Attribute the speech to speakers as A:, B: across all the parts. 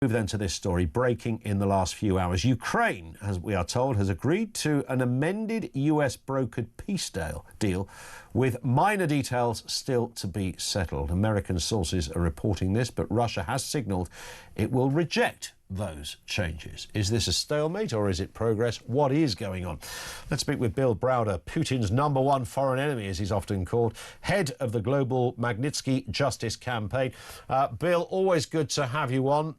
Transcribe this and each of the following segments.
A: Move then to this story, breaking in the last few hours. Ukraine, as we are told, has agreed to an amended US brokered peace deal with minor details still to be settled. American sources are reporting this, but Russia has signalled it will reject those changes. Is this a stalemate or is it progress? What is going on? Let's speak with Bill Browder, Putin's #1 foreign enemy, as he's often called, head of the global Magnitsky Justice Campaign. Bill, always good to have you on.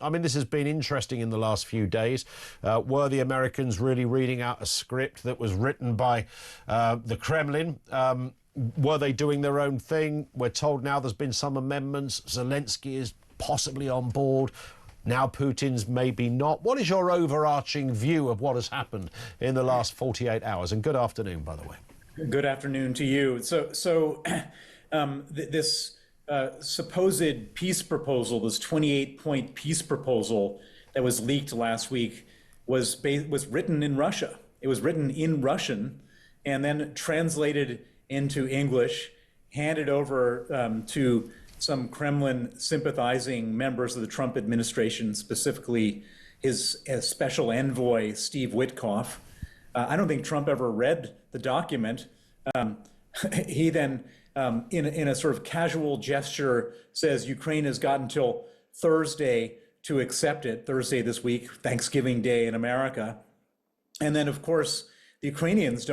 A: I mean, this has been interesting in the last few days. Were the Americans really reading out a script that was written by the Kremlin? Were they doing their own thing? We're told now there's been some amendments. Zelensky is possibly on board. Now Putin's maybe not. What is your overarching view of what has happened in the last 48 hours? And good afternoon, by the way.
B: Good afternoon to you. This supposed peace proposal, this 28-point peace proposal that was leaked last week, was written in Russia. It was written in Russian and then translated into English, handed over to some Kremlin sympathizing members of the Trump administration, specifically his special envoy, Steve Witkoff. I don't think Trump ever read the document. He then, in a sort of casual gesture, says Ukraine has got until Thursday to accept it, Thursday this week, Thanksgiving Day in America. And then, of course, the Ukrainians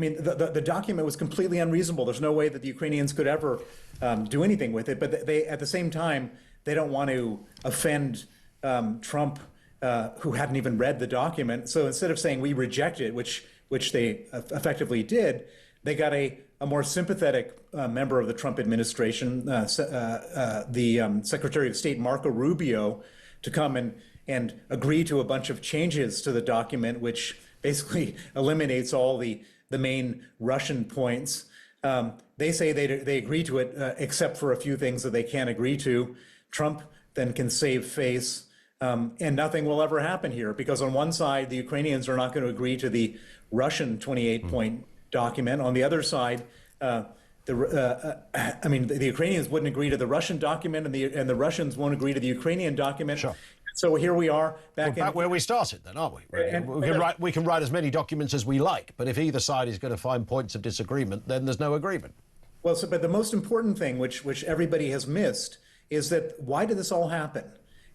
B: the document was completely unreasonable. There's no way that the Ukrainians could ever do anything with it. But they, at the same time, they don't want to offend Trump, who hadn't even read the document. So instead of saying we reject it, which they effectively did, they got a more sympathetic member of the Trump administration, the Secretary of State Marco Rubio, to come and agree to a bunch of changes to the document, which basically eliminates all the main Russian points. They say they agree to it, except for a few things that they can't agree to. Trump then can save face, and nothing will ever happen here, because on one side, the Ukrainians are not going to agree to the Russian 28-point document. On the other side, the Ukrainians wouldn't agree to the Russian document, and the Russians won't agree to the Ukrainian document. Sure. So here we are back where we started then, aren't we? Really? We can write as many documents as we like, but if either side is going to find points of disagreement, then there's no agreement. Well, but the most important thing, which everybody has missed, is that why did this all happen?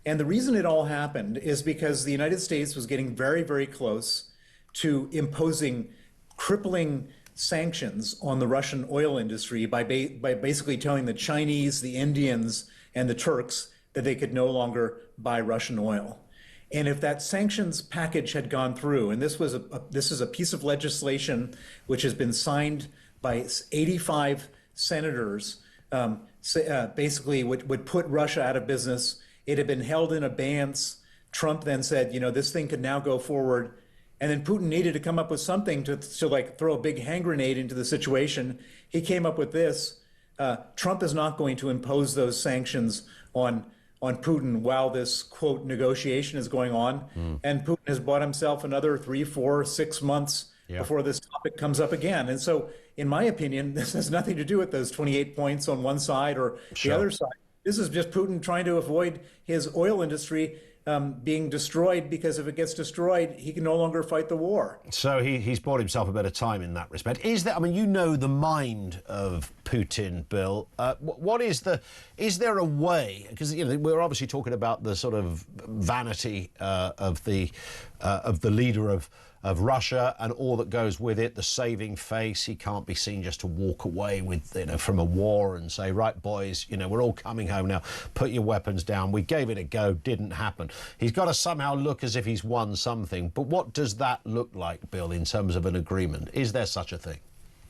B: And the reason it all happened is because the United States was getting very, very close to imposing crippling sanctions on the Russian oil industry by basically telling the Chinese, the Indians, and the Turks that they could no longer buy Russian oil. And if that sanctions package had gone through, and this is a piece of legislation which has been signed by 85 senators, basically would put Russia out of business. It had been held in abeyance. Trump then said, this thing could now go forward. And then Putin needed to come up with something to like throw a big hand grenade into the situation. He came up with this. Trump is not going to impose those sanctions on Putin while this, quote, negotiation is going on. And Putin has bought himself another 3, 4, 6 months before this topic comes up again. And so, in my opinion, this has nothing to do with those 28 points on one side or the other side. This is just Putin trying to avoid his oil industry being destroyed, because if it gets destroyed, he can no longer fight the war. So he's bought himself a bit of time in that respect. Is the mind of Putin, Bill. Is there a way, because we're obviously talking about the sort of vanity of the leader of Russia and all that goes with it, the saving face. He can't be seen just to walk away with, from a war and say, right, boys, we're all coming home now. Put your weapons down. We gave it a go. Didn't happen. He's got to somehow look as if he's won something. But what does that look like, Bill, in terms of an agreement? Is there such a thing?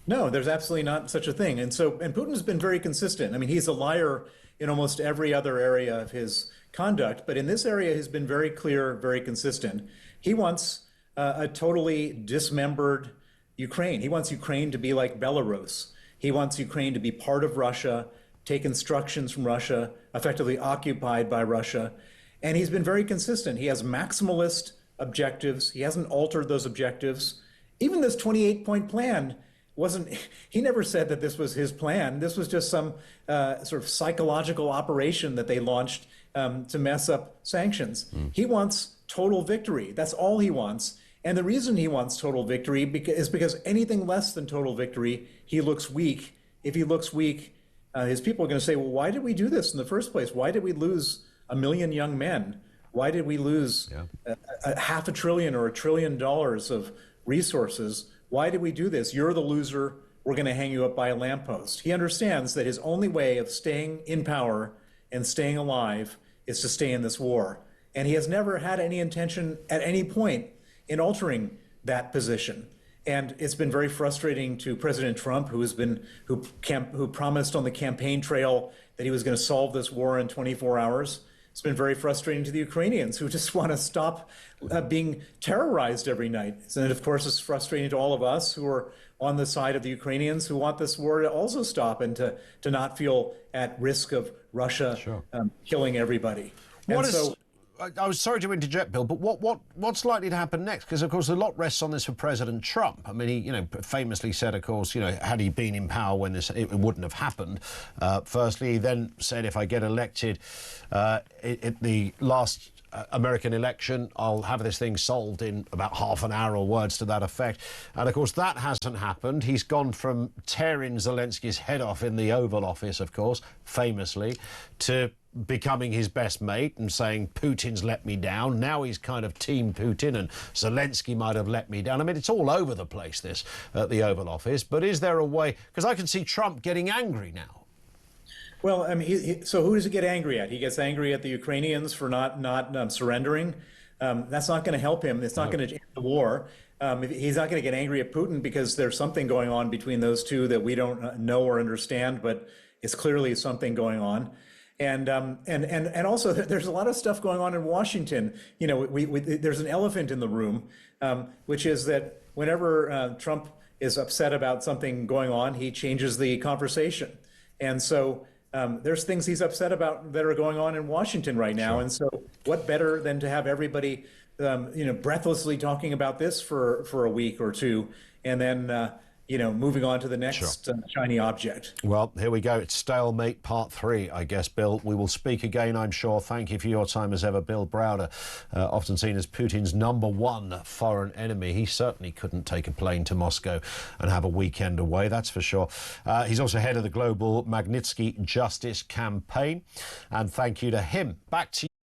B: No, there's absolutely not such a thing. And Putin's been very consistent. I mean, he's a liar in almost every other area of his conduct. But in this area, he's been very clear, very consistent. He wants a totally dismembered Ukraine. He wants Ukraine to be like Belarus. He wants Ukraine to be part of Russia, take instructions from Russia, effectively occupied by Russia. And he's been very consistent. He has maximalist objectives. He hasn't altered those objectives. Even this 28-point plan he never said that this was his plan. This was just some sort of psychological operation that they launched to mess up sanctions. He wants total victory. That's all he wants. And the reason he wants total victory is because anything less than total victory, he looks weak. If he looks weak, his people are going to say, well, why did we do this in the first place? Why did we lose 1 million young men? Why did we lose a $500 billion or $1 trillion of resources? Why did we do this? You're the loser. We're going to hang you up by a lamppost. He understands that his only way of staying in power and staying alive is to stay in this war. And he has never had any intention at any point in altering that position. And it's been very frustrating to President Trump, who promised on the campaign trail that he was going to solve this war in 24 hours. It's been very frustrating to the Ukrainians, who just want to stop being terrorized every night. And of course, it's frustrating to all of us who are on the side of the Ukrainians, who want this war to also stop and to not feel at risk of Russia killing everybody.
A: I was sorry to interject, Bill, but what's likely to happen next? Because, of course, a lot rests on this for President Trump. I mean, he, famously said, of course, had he been in power when it wouldn't have happened. Firstly, he then said, if I get elected at the last American election, I'll have this thing solved in about half an hour, or words to that effect. And of course, that hasn't happened. He's gone from tearing Zelensky's head off in the Oval Office, of course, famously, to becoming his best mate and saying Putin's let me down. Now he's kind of team Putin, and Zelensky might have let me down. I mean, it's all over the place, this, at the Oval Office. But is there a way? Because I can see Trump getting angry now.
B: Well, I mean, so who does he get angry at? He gets angry at the Ukrainians for not surrendering. That's not going to help him. It's not going to end the war. He's not going to get angry at Putin because there's something going on between those two that we don't know or understand, but it's clearly something going on. And also there's a lot of stuff going on in Washington. There's an elephant in the room, which is that whenever Trump is upset about something going on, he changes the conversation. And so there's things he's upset about that are going on in Washington right now. And so what better than to have everybody, breathlessly talking about this for a week or two, and then, moving on to the next shiny object.
A: Well, here we go. It's stalemate part 3, I guess, Bill. We will speak again, I'm sure. Thank you for your time as ever, Bill Browder, often seen as Putin's #1 foreign enemy. He certainly couldn't take a plane to Moscow and have a weekend away, that's for sure. He's also head of the global Magnitsky Justice Campaign. And thank you to him. Back to you.